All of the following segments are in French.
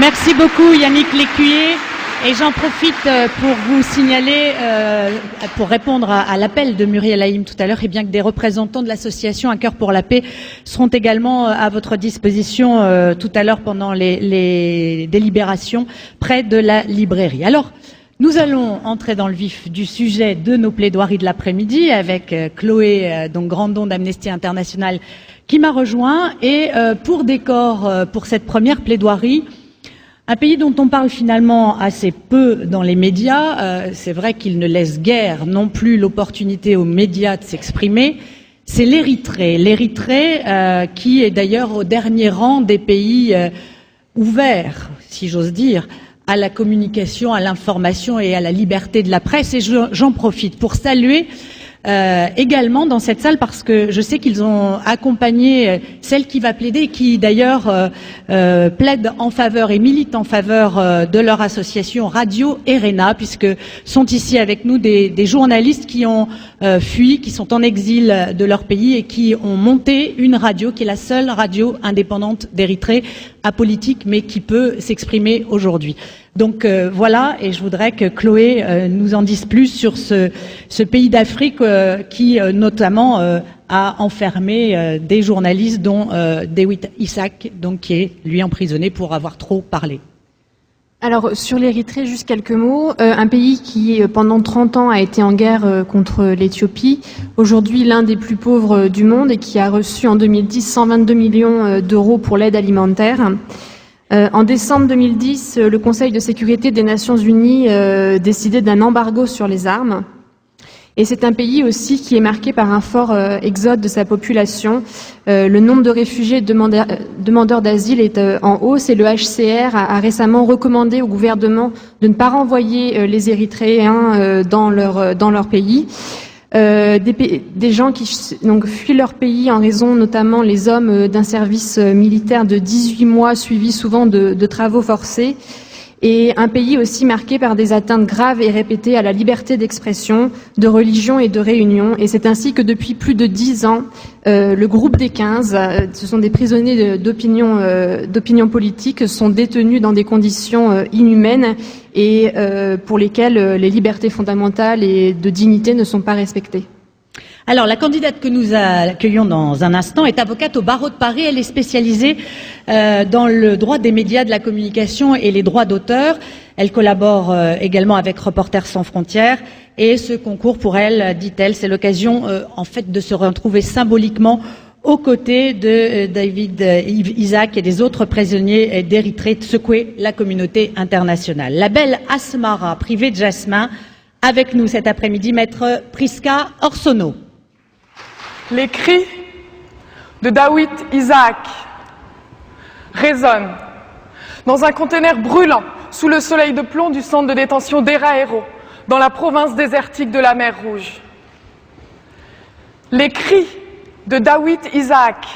Merci beaucoup Yannick Lécuyer. Et j'en profite pour vous signaler, pour répondre à l'appel de Muriel Haïm tout à l'heure, et bien que des représentants de l'association Un cœur pour la paix seront également à votre disposition tout à l'heure pendant les délibérations près de la librairie. Alors, nous allons entrer dans le vif du sujet de nos plaidoiries de l'après-midi avec Chloé donc Grandon d'Amnesty International qui m'a rejoint. Et pour décor, pour cette première plaidoirie, un pays dont on parle finalement assez peu dans les médias, c'est vrai qu'il ne laisse guère non plus l'opportunité aux médias de s'exprimer, c'est l'Érythrée. L'Érythrée qui est d'ailleurs au dernier rang des pays ouverts, si j'ose dire, à la communication, à l'information et à la liberté de la presse. Et j'en profite pour saluer également dans cette salle, parce que je sais qu'ils ont accompagné celle qui va plaider, qui d'ailleurs plaide en faveur et milite en faveur de leur association Radio ERENA, puisque sont ici avec nous des journalistes qui ont fui, qui sont en exil de leur pays et qui ont monté une radio qui est la seule radio indépendante d'Érythrée, apolitique, mais qui peut s'exprimer aujourd'hui. Donc voilà, et je voudrais que Chloé nous en dise plus sur ce pays d'Afrique qui notamment a enfermé des journalistes, dont Dawit Isaak, donc qui est lui emprisonné pour avoir trop parlé. Alors sur l'Érythrée, juste quelques mots. Un pays qui pendant 30 ans a été en guerre contre l'Éthiopie, aujourd'hui l'un des plus pauvres du monde et qui a reçu en 2010 122 millions d'euros pour l'aide alimentaire. En décembre 2010, le Conseil de sécurité des Nations Unies décidait d'un embargo sur les armes. Et c'est un pays aussi qui est marqué par un fort exode de sa population. Le nombre de réfugiés et demandeurs d'asile est en hausse et le HCR a récemment recommandé au gouvernement de ne pas renvoyer les Érythréens dans leur pays. Des gens qui donc fuient leur pays en raison notamment les hommes d'un service militaire de 18 mois suivi souvent de travaux forcés, et un pays aussi marqué par des atteintes graves et répétées à la liberté d'expression, de religion et de réunion. Et c'est ainsi que depuis plus de 10 ans, le groupe des 15, ce sont des prisonniers d'opinion politique, sont détenus dans des conditions inhumaines et pour lesquelles les libertés fondamentales et de dignité ne sont pas respectées. Alors, la candidate que nous accueillons dans un instant est avocate au barreau de Paris. Elle est spécialisée dans le droit des médias, de la communication et les droits d'auteur. Elle collabore également avec Reporters sans frontières. Et ce concours, pour elle, dit-elle, c'est l'occasion en fait de se retrouver symboliquement aux côtés de Dawit Isaak et des autres prisonniers d'Érythrée, de secouer la communauté internationale. La belle Asmara, privée de jasmin, avec nous cet après-midi, maître Priska Orsono. Les cris de Dawit Isaak résonnent dans un conteneur brûlant sous le soleil de plomb du centre de détention d'Era Ero, dans la province désertique de la mer Rouge. Les cris de Dawit Isaak,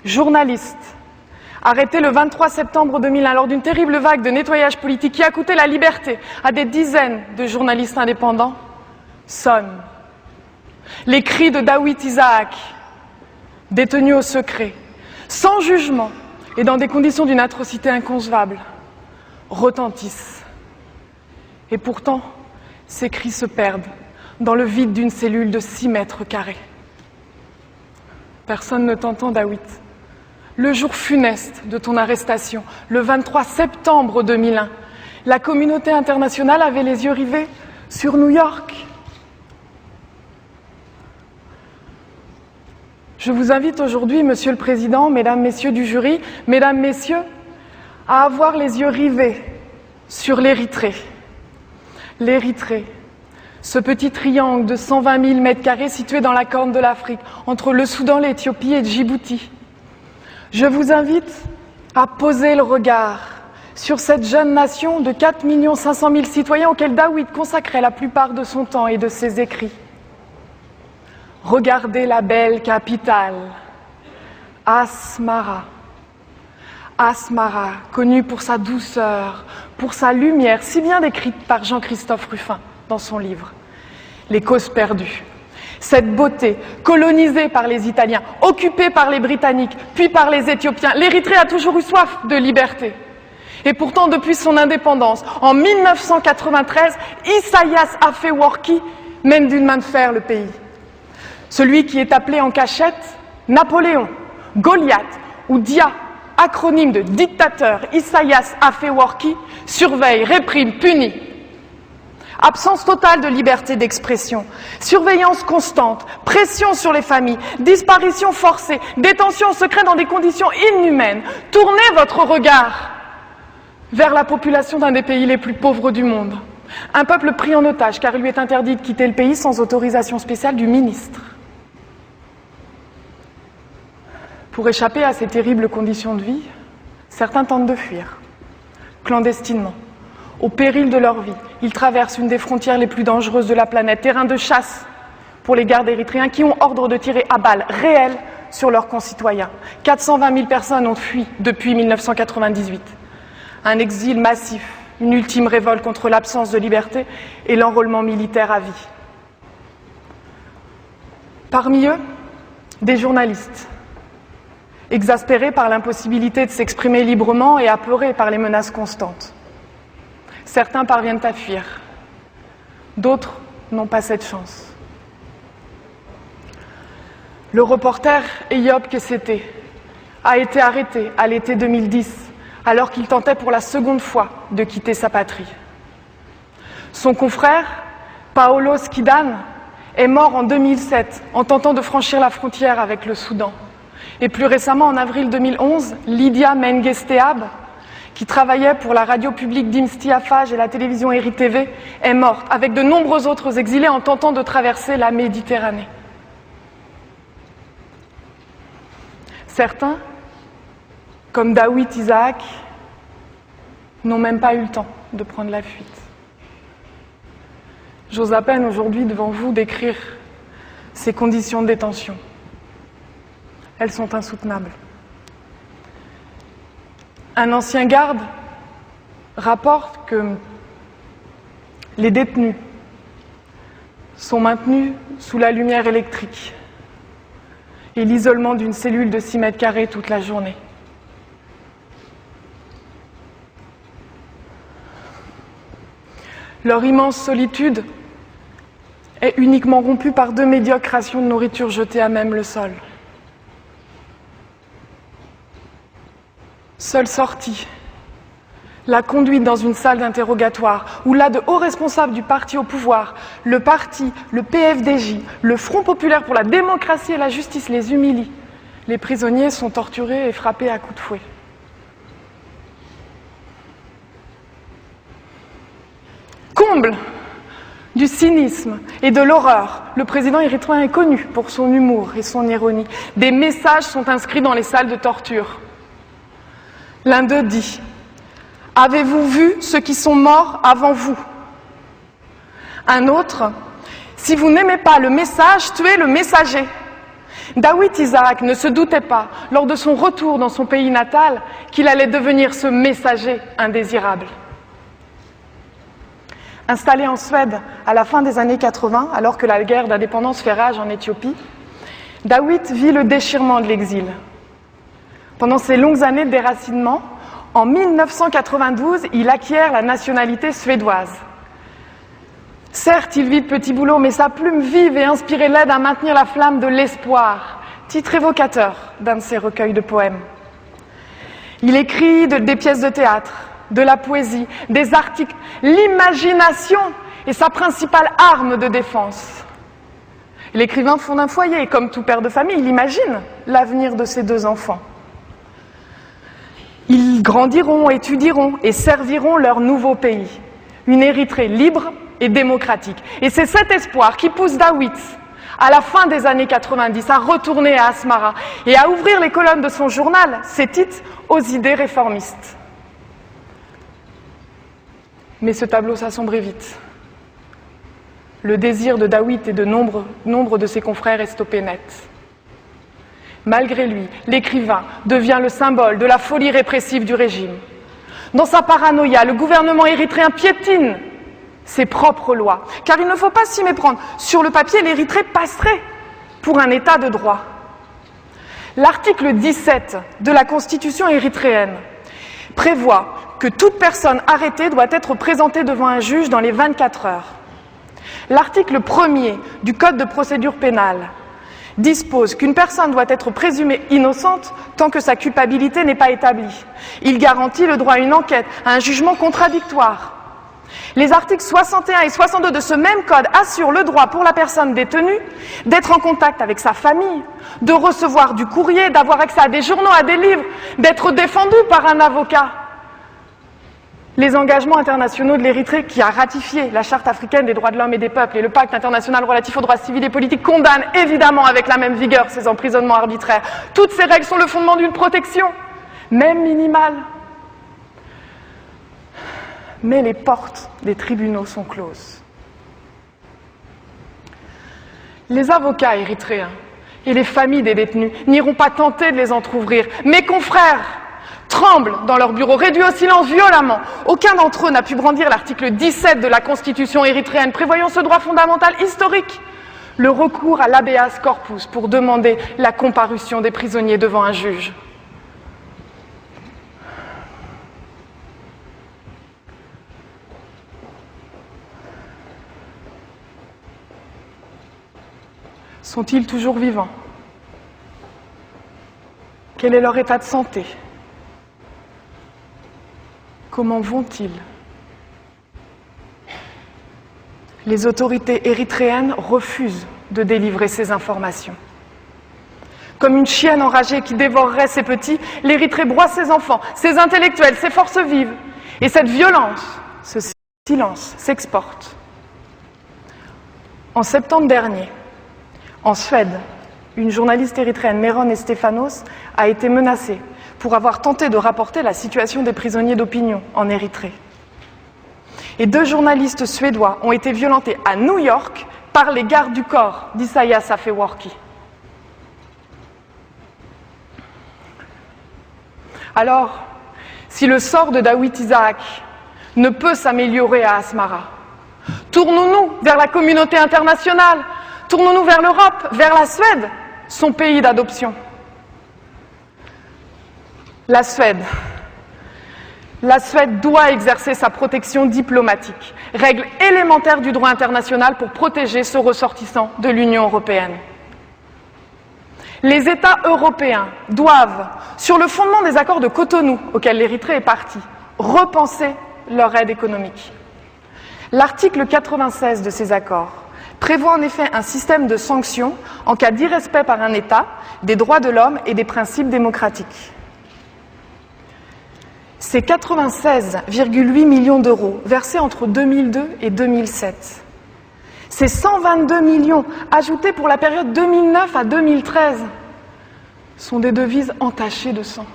journaliste, arrêté le 23 septembre 2001 lors d'une terrible vague de nettoyage politique qui a coûté la liberté à des dizaines de journalistes indépendants, sonnent. Les cris de Dawit Isaak, détenu au secret, sans jugement et dans des conditions d'une atrocité inconcevable, retentissent. Et pourtant, ces cris se perdent dans le vide d'une cellule de 6 mètres carrés. Personne ne t'entend, Dawit. Le jour funeste de ton arrestation, le 23 septembre 2001, la communauté internationale avait les yeux rivés sur New York. Je vous invite aujourd'hui, Monsieur le Président, Mesdames, Messieurs du jury, Mesdames, Messieurs, à avoir les yeux rivés sur l'Érythrée. L'Érythrée, ce petit triangle de 120 000 mètres carrés situé dans la corne de l'Afrique, entre le Soudan, l'Éthiopie et Djibouti. Je vous invite à poser le regard sur cette jeune nation de 4 500 000 citoyens auxquels Dawit consacrait la plupart de son temps et de ses écrits. Regardez la belle capitale, Asmara. Asmara, connue pour sa douceur, pour sa lumière, si bien décrite par Jean-Christophe Ruffin dans son livre « Les causes perdues ». Cette beauté, colonisée par les Italiens, occupée par les Britanniques, puis par les Éthiopiens, l'Érythrée a toujours eu soif de liberté. Et pourtant, depuis son indépendance, en 1993, Isaias Afewerki mène d'une main de fer le pays. Celui qui est appelé en cachette Napoléon, Goliath ou Dia, acronyme de dictateur, Isaias Afewerki, surveille, réprime, punit. Absence totale de liberté d'expression, surveillance constante, pression sur les familles, disparition forcée, détention secrète dans des conditions inhumaines. Tournez votre regard vers la population d'un des pays les plus pauvres du monde. Un peuple pris en otage car il lui est interdit de quitter le pays sans autorisation spéciale du ministre. Pour échapper à ces terribles conditions de vie, certains tentent de fuir, clandestinement. Au péril de leur vie, ils traversent une des frontières les plus dangereuses de la planète, terrain de chasse pour les gardes érythréens qui ont ordre de tirer à balles réelles sur leurs concitoyens. 420 000 personnes ont fui depuis 1998. Un exil massif, une ultime révolte contre l'absence de liberté et l'enrôlement militaire à vie. Parmi eux, des journalistes, exaspérés par l'impossibilité de s'exprimer librement et apeurés par les menaces constantes. Certains parviennent à fuir, d'autres n'ont pas cette chance. Le reporter Eyop Kessete a été arrêté à l'été 2010, alors qu'il tentait pour la seconde fois de quitter sa patrie. Son confrère, Paolo Skidane, est mort en 2007 en tentant de franchir la frontière avec le Soudan. Et plus récemment, en avril 2011, Lydia Mengesteab, qui travaillait pour la radio publique d'Imsti Afage et la télévision Eri TV, est morte, avec de nombreux autres exilés en tentant de traverser la Méditerranée. Certains, comme Dawit Isaak, n'ont même pas eu le temps de prendre la fuite. J'ose à peine aujourd'hui devant vous décrire ces conditions de détention. Elles sont insoutenables. Un ancien garde rapporte que les détenus sont maintenus sous la lumière électrique et l'isolement d'une cellule de 6 mètres carrés toute la journée. Leur immense solitude est uniquement rompue par 2 médiocres rations de nourriture jetées à même le sol. Seule sortie, la conduite dans une salle d'interrogatoire où là de hauts responsables du parti au pouvoir, le parti, le PFDJ, le Front populaire pour la démocratie et la justice les humilient. Les prisonniers sont torturés et frappés à coups de fouet. Comble du cynisme et de l'horreur, le président érythréen est connu pour son humour et son ironie. Des messages sont inscrits dans les salles de torture. L'un d'eux dit « Avez-vous vu ceux qui sont morts avant vous ?» Un autre « Si vous n'aimez pas le message, tuez le messager ». Dawit Isaak ne se doutait pas, lors de son retour dans son pays natal, qu'il allait devenir ce messager indésirable. Installé en Suède à la fin des années 80, alors que la guerre d'indépendance fait rage en Éthiopie, Dawit vit le déchirement de l'exil. Pendant ces longues années de déracinement, en 1992, il acquiert la nationalité suédoise. Certes, il vit de petits boulots, mais sa plume vive et inspirée l'aide à maintenir la flamme de l'espoir, titre évocateur d'un de ses recueils de poèmes. Il écrit des pièces de théâtre, de la poésie, des articles. L'imagination est sa principale arme de défense. L'écrivain fonde un foyer et, comme tout père de famille, il imagine l'avenir de ses 2 enfants. Ils grandiront, étudieront et serviront leur nouveau pays, une Érythrée libre et démocratique. Et c'est cet espoir qui pousse Dawit, à la fin des années 90, à retourner à Asmara et à ouvrir les colonnes de son journal, ses titres, aux idées réformistes. Mais ce tableau s'assombrit vite. Le désir de Dawit et de nombre de ses confrères est stoppé net. Malgré lui, l'écrivain devient le symbole de la folie répressive du régime. Dans sa paranoïa, le gouvernement érythréen piétine ses propres lois, car il ne faut pas s'y méprendre. Sur le papier, l'Érythrée passerait pour un État de droit. L'article 17 de la Constitution érythréenne prévoit que toute personne arrêtée doit être présentée devant un juge dans les 24 heures. L'article 1er du Code de procédure pénale dispose qu'une personne doit être présumée innocente tant que sa culpabilité n'est pas établie. Il garantit le droit à une enquête, à un jugement contradictoire. Les articles 61 et 62 de ce même code assurent le droit pour la personne détenue d'être en contact avec sa famille, de recevoir du courrier, d'avoir accès à des journaux, à des livres, d'être défendu par un avocat. Les engagements internationaux de l'Érythrée, qui a ratifié la Charte africaine des droits de l'homme et des peuples et le pacte international relatif aux droits civils et politiques, condamnent évidemment avec la même vigueur ces emprisonnements arbitraires. Toutes ces règles sont le fondement d'une protection, même minimale. Mais les portes des tribunaux sont closes. Les avocats érythréens et les familles des détenus n'iront pas tenter de les entrouvrir. Mes confrères tremblent dans leur bureau, réduits au silence violemment. Aucun d'entre eux n'a pu brandir l'article 17 de la Constitution érythréenne prévoyant ce droit fondamental historique, le recours à l'habeas corpus pour demander la comparution des prisonniers devant un juge. Sont-ils toujours vivants? Quel est leur état de santé? Comment vont-ils? Les autorités érythréennes refusent de délivrer ces informations. Comme une chienne enragée qui dévorerait ses petits, l'Érythrée broie ses enfants, ses intellectuels, ses forces vives. Et cette violence, ce silence, s'exporte. En septembre dernier, en Suède, une journaliste érythréenne, Meron Estefanos, a été menacée pour avoir tenté de rapporter la situation des prisonniers d'opinion en Érythrée. Et 2 journalistes suédois ont été violentés à New York par les gardes du corps d'Isaias Afewerki. Alors, si le sort de Dawit Isaak ne peut s'améliorer à Asmara, tournons-nous vers la communauté internationale, tournons-nous vers l'Europe, vers la Suède, son pays d'adoption. La Suède doit exercer sa protection diplomatique, règle élémentaire du droit international pour protéger ce ressortissant de l'Union européenne. Les États européens doivent, sur le fondement des accords de Cotonou auxquels l'Érythrée est partie, repenser leur aide économique. L'article 96 de ces accords prévoit en effet un système de sanctions en cas d'irrespect par un État des droits de l'homme et des principes démocratiques. Ces 96,8 millions d'euros versés entre 2002 et 2007, ces 122 millions ajoutés pour la période 2009 à 2013 sont des devises entachées de sang.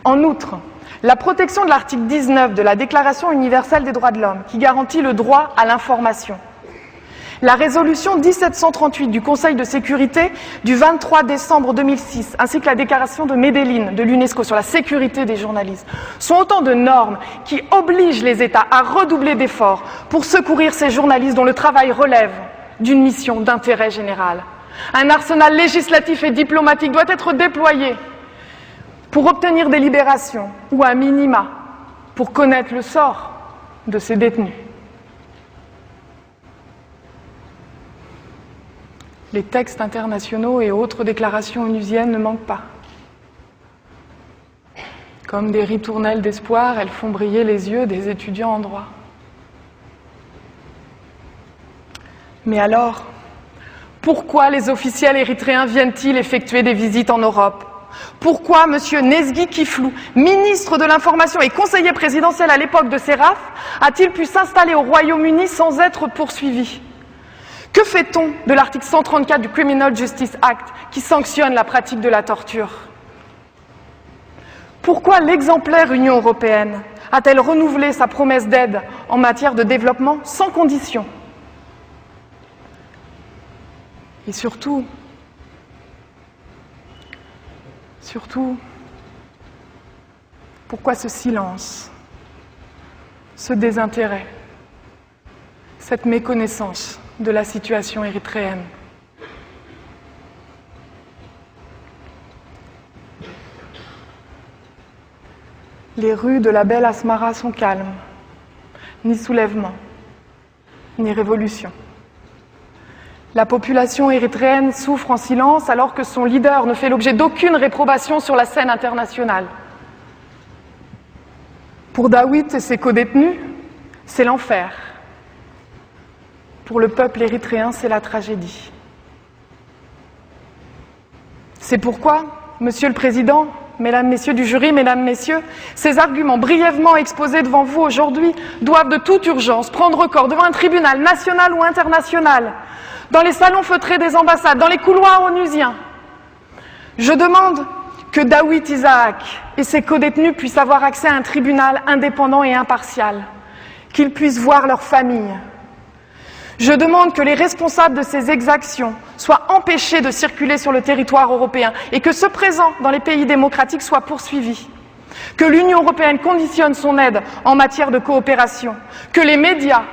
En outre, la protection de l'article 19 de la Déclaration universelle des droits de l'homme, qui garantit le droit à l'information, la résolution 1738 du Conseil de sécurité du 23 décembre 2006, ainsi que la déclaration de Medellín de l'UNESCO sur la sécurité des journalistes, sont autant de normes qui obligent les États à redoubler d'efforts pour secourir ces journalistes dont le travail relève d'une mission d'intérêt général. Un arsenal législatif et diplomatique doit être déployé pour obtenir des libérations ou à minima pour connaître le sort de ces détenus. Les textes internationaux et autres déclarations onusiennes ne manquent pas. Comme des ritournelles d'espoir, elles font briller les yeux des étudiants en droit. Mais alors, pourquoi les officiels érythréens viennent-ils effectuer des visites en Europe? Pourquoi M. Nezgi Kiflou, ministre de l'Information et conseiller présidentiel à l'époque de Seraf, a-t-il pu s'installer au Royaume-Uni sans être poursuivi? Que fait-on de l'article 134 du Criminal Justice Act qui sanctionne la pratique de la torture? Pourquoi l'exemplaire Union européenne a-t-elle renouvelé sa promesse d'aide en matière de développement sans condition? Et surtout, pourquoi ce silence, ce désintérêt, cette méconnaissance de la situation érythréenne? Les rues de la belle Asmara sont calmes. Ni soulèvement, ni révolution. La population érythréenne souffre en silence alors que son leader ne fait l'objet d'aucune réprobation sur la scène internationale. Pour Daawit et ses codétenus, c'est l'enfer. Pour le peuple érythréen, c'est la tragédie. C'est pourquoi, Monsieur le Président, Mesdames, Messieurs du jury, Mesdames, Messieurs, ces arguments brièvement exposés devant vous aujourd'hui doivent de toute urgence prendre corps devant un tribunal national ou international, dans les salons feutrés des ambassades, dans les couloirs onusiens. Je demande que Daawit Isaak et ses codétenus puissent avoir accès à un tribunal indépendant et impartial, qu'ils puissent voir leurs familles. Je demande que les responsables de ces exactions soient empêchés de circuler sur le territoire européen et que ceux présents dans les pays démocratiques soient poursuivis. Que l'Union européenne conditionne son aide en matière de coopération. Que les médias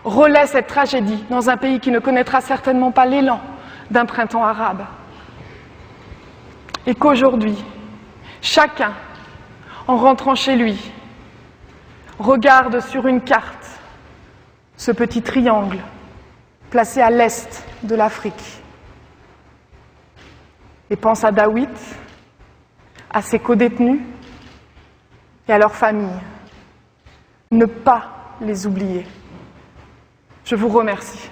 relaient cette tragédie dans un pays qui ne connaîtra certainement pas l'élan d'un printemps arabe. Et qu'aujourd'hui, chacun, en rentrant chez lui, regarde sur une carte ce petit triangle placé à l'est de l'Afrique et pense à Daawit, à ses codétenus et à leurs familles. Ne pas les oublier. Je vous remercie.